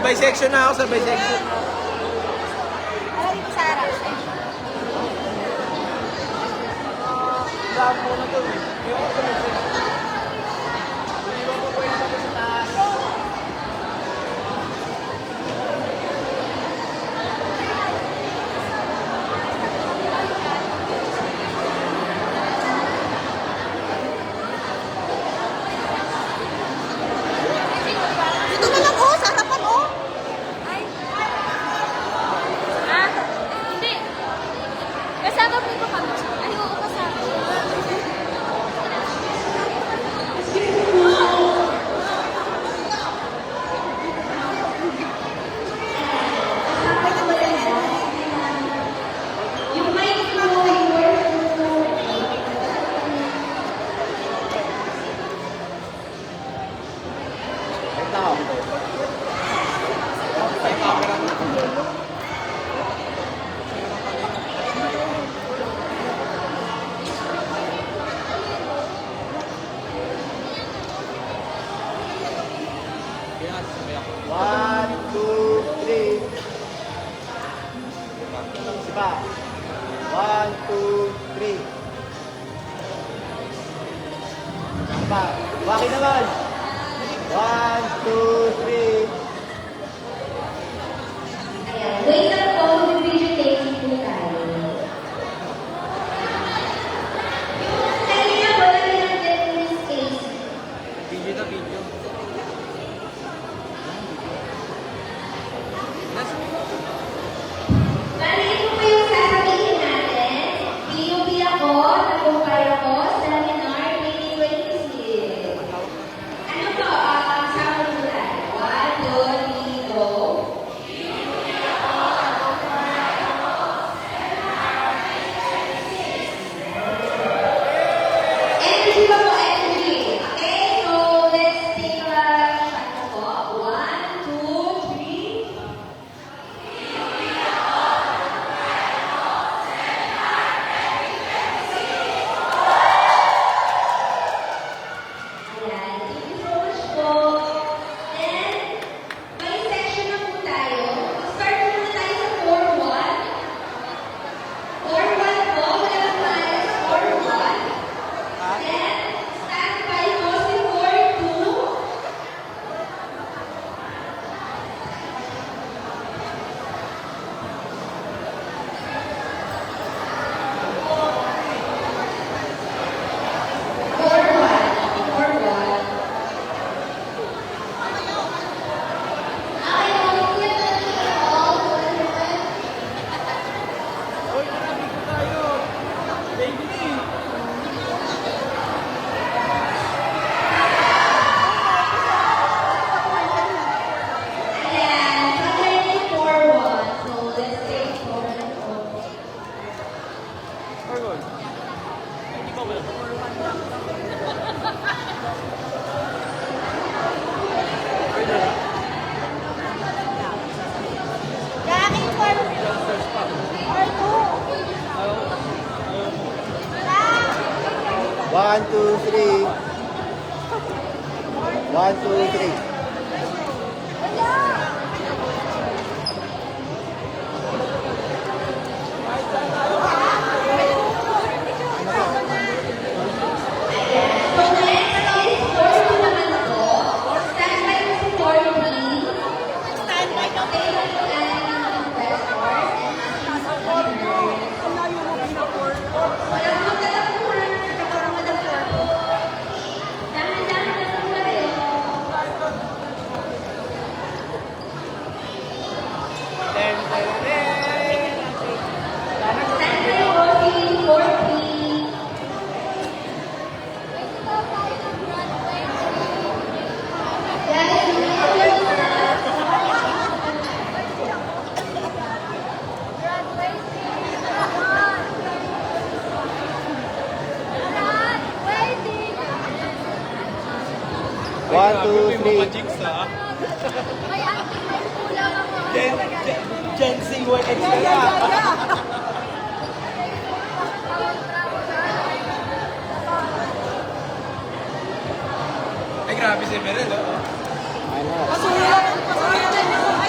Sabay section na ako, sabay section. Alam ko, Sarah. Labo na to eh. Yung ako sabay section. Hindi mo po pwede ako sa taas. Dito na lang, oh, sa harapan, oh. Ay. Ah, hindi. Kasama po ba kami? Ay, oo, kasama. Ito ako. One, two, three. Sipa. One, two, three. Sipa. Waki naman. One, two, three. Wait lang po, video taking po tayo. Kanina wala rin ang Miss Casey. Video na video. Bali, ito po yung sasabihin natin. PUP ako, nag-compare ako sa Seminar 2026. Ano po, sama po tayo. 1, 2, 3, go. Energy ba po? Energy. Okay, so let's take a shot na po. 1, 2, 3. Ayan, thank you so much po. Then, may section na po tayo. Start muna tayo sa 4-1. 4-1 po, wala lang tayo sa 4-1. Then, stand by po si 4-2. Uy, nabig ko tayo. Baby! Ayan, pagkain 4-1. So, let's take 4 and 4. Orgol. Hindi ba wala? Gagawin for or two. One, two, three. One, two, three. So, next is 4-2 naman po. Stand by po si 4-3. Stand by ka. Take a look at the press board and walang magtatapunan. Dahan-dahan na po kayo. Stand by po si 4-3. Guys, One, two, three. May anting may kulang ako. Gen Z, what extra? Ay, grabe si Meryl, oh. Pasuyan. Pasuyan.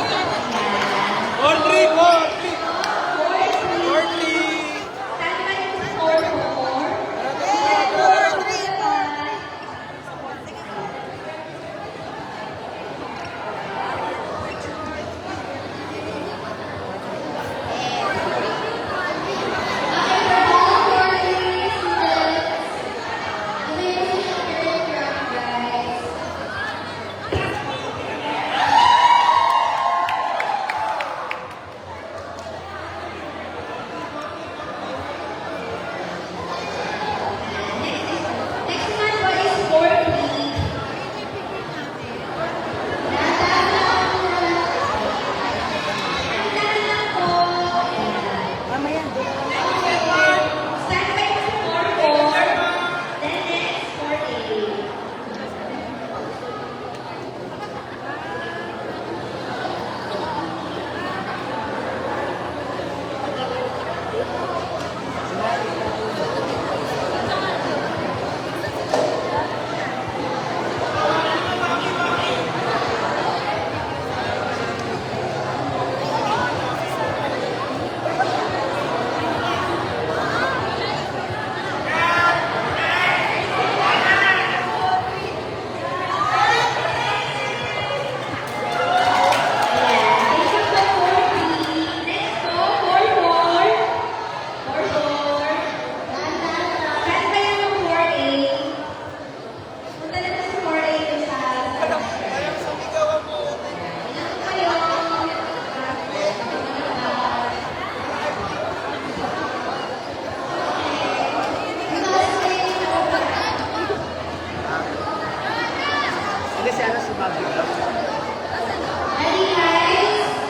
Ready, guys?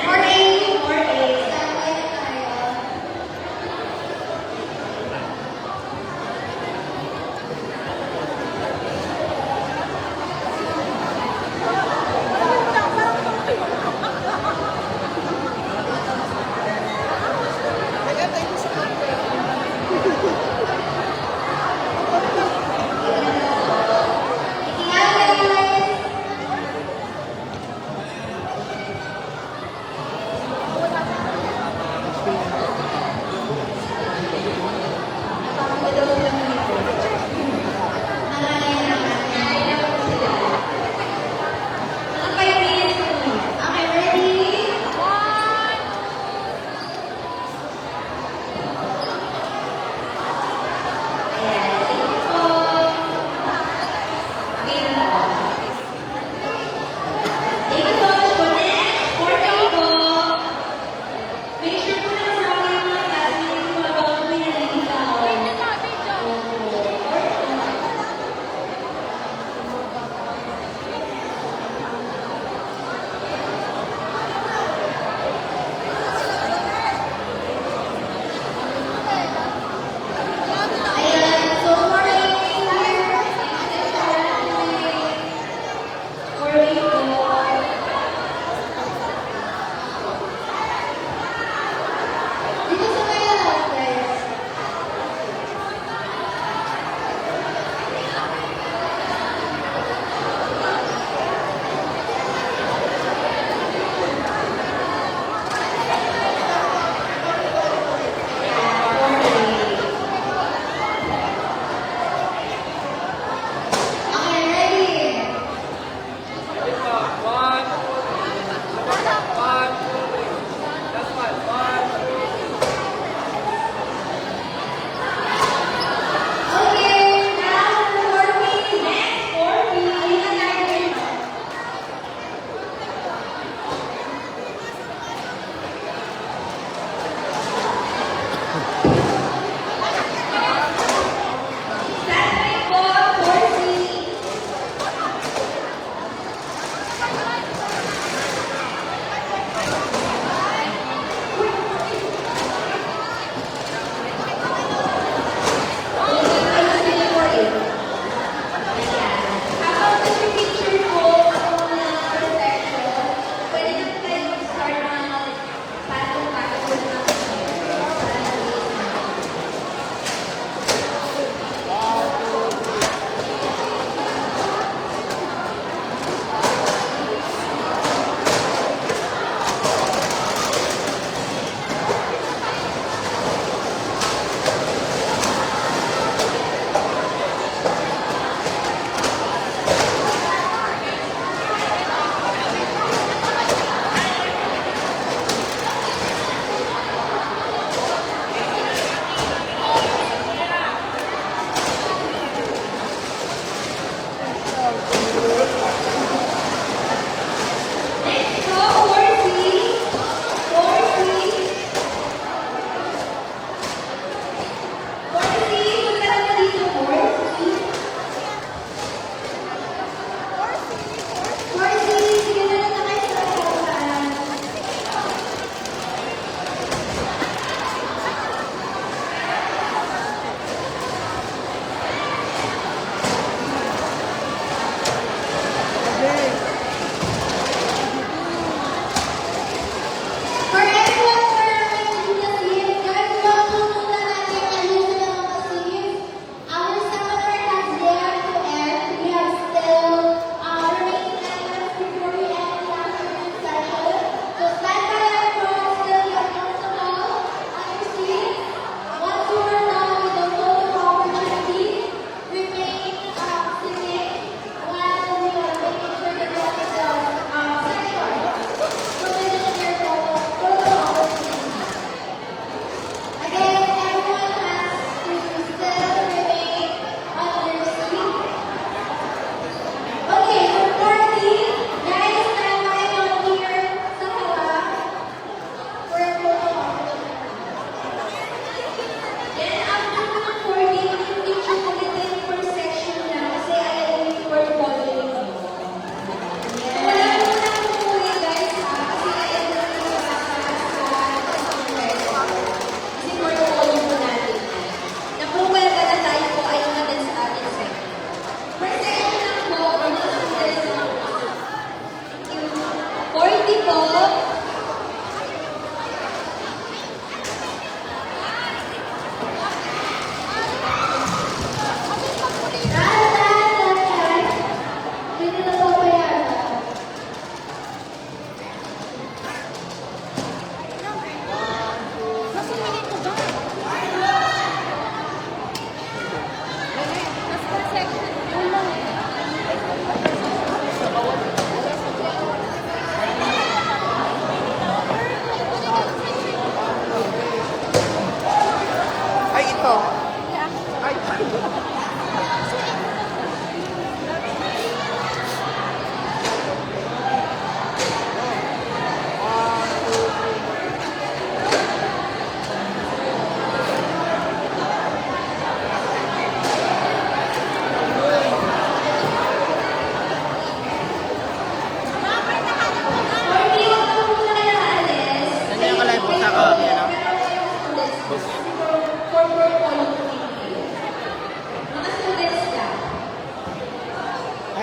More eight, more eight. Sabay tayo.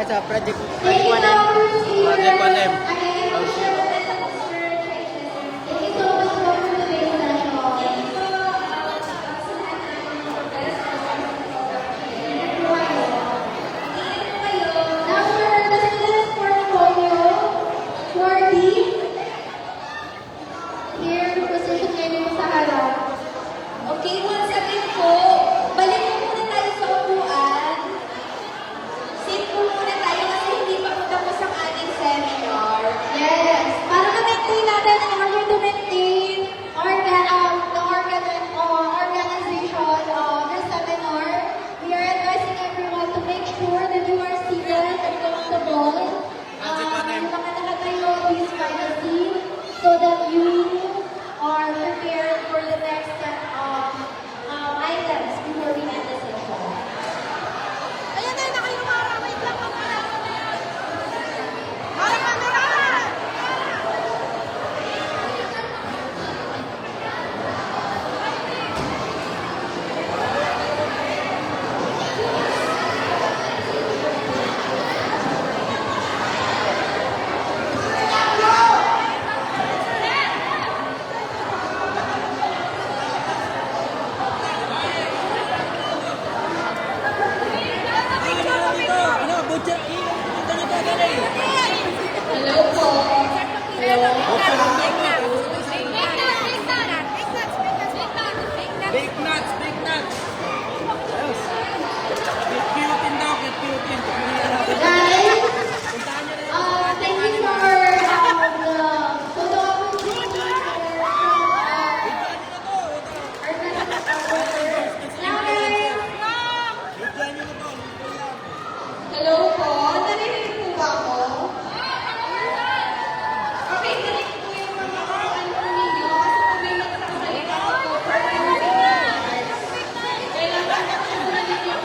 sa Project Thank you, 1M. our speakers. Project 1M. Again, for sure, that's a consideration. Thank you so much for today's session. Now for the students' portfolio, for D, here, position kayo sa harap. Okay, once again po, balik po muna tayo sa upuan. Sit po muna tayo kasi hindi pa po tapos ang ating seminar. Yes, para ma-maintain natin in order to maintain the organization of the seminar, we are advising everyone to make sure that you are seated and comfortable. Yung mga nakatayo, please find a seat so that you are prepared for the next set of items before we end the session. Ayan na, nakayo Mara. Wait lang pa Mara. Mara, camera! Hello po. Hello. Big nuts, big nuts. Get cute daw, get cute. Guys, thank you for the photo opportunity for our Hello po. Narinig po ba ako? Okay, narinig po yung mga kawan po ninyo kasi po may nagsasalita po for kailangan na po narinig yung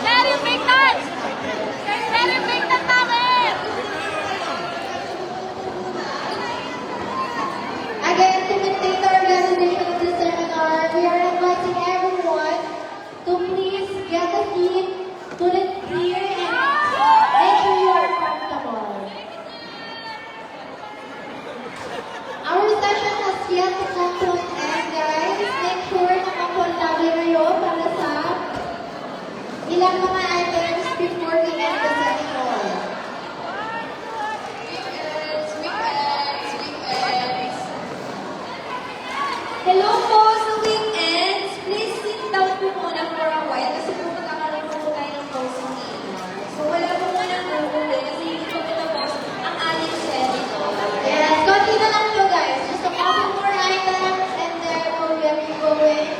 Sir, yung big nuts! Sir, yung big nuts namin! Again, to maintain the organization of this seminar, we are advising everyone to please get a seat, pull it clear, and make sure you are comfortable. Our session has yet to come to an end, guys. Make sure na komportable kayo para sa ilang mga items before we end the session. Hello po sa weekends. Please sit down po muna for a while kasi po magkakaroon po tayo ng closing dinner. So wala po muna gugulit kasi hindi po tapos ang ating seminar. Yes, konti na lang po guys. Just a couple more items and then we'll get you going.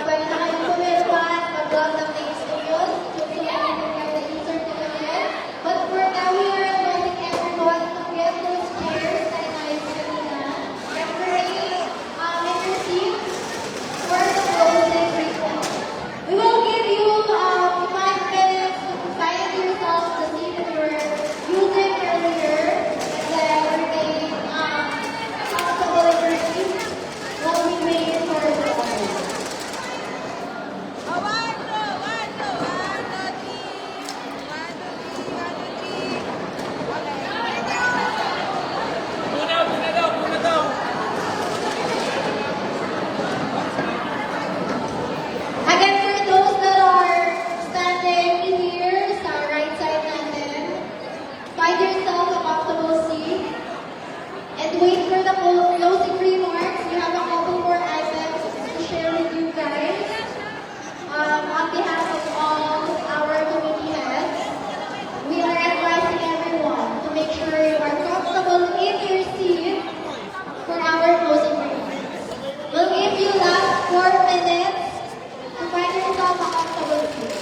Pwede na kayong pumirpan, mag-grab ng things to yun. So you can get the e-certificate. But for now, we are advising everyone to get those chairs na inayos kanina. Temporary seat for the closing recess. We will give you 5 minutes to find yourself the seat that you were using earlier and then remain comfortable in your seat while we wait for the closing. Puna daw. Again, for those that are standing here sa right side natin, find yourself a comfortable seat and wait for the closing remarks. We have a couple more items to share with you guys. On behalf of all our committee heads, we are advising everyone to make sure you are comfortable in your seat for our closing remarks. We'll give you last 4 minutes to find yourself a comfortable seat.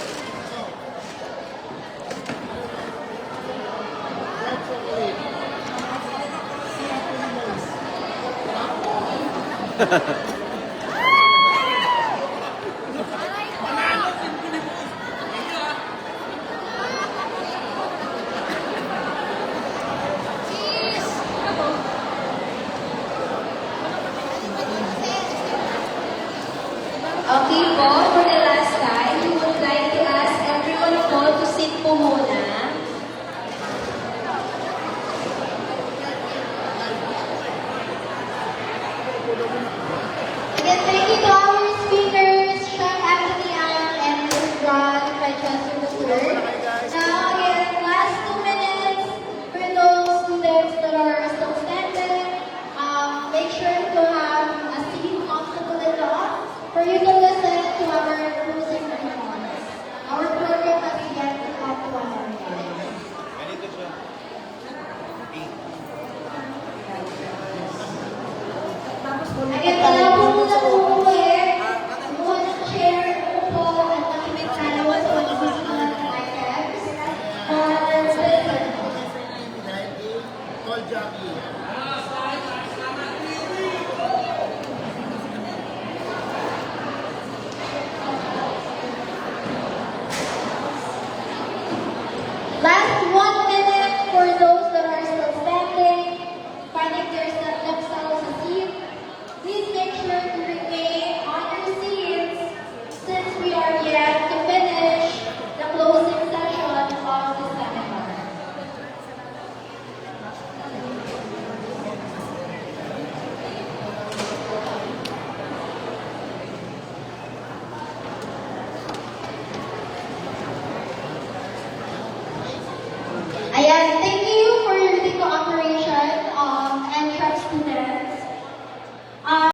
Okay po, for the last time, we would like to ask everyone po to Kulit Again, talaga.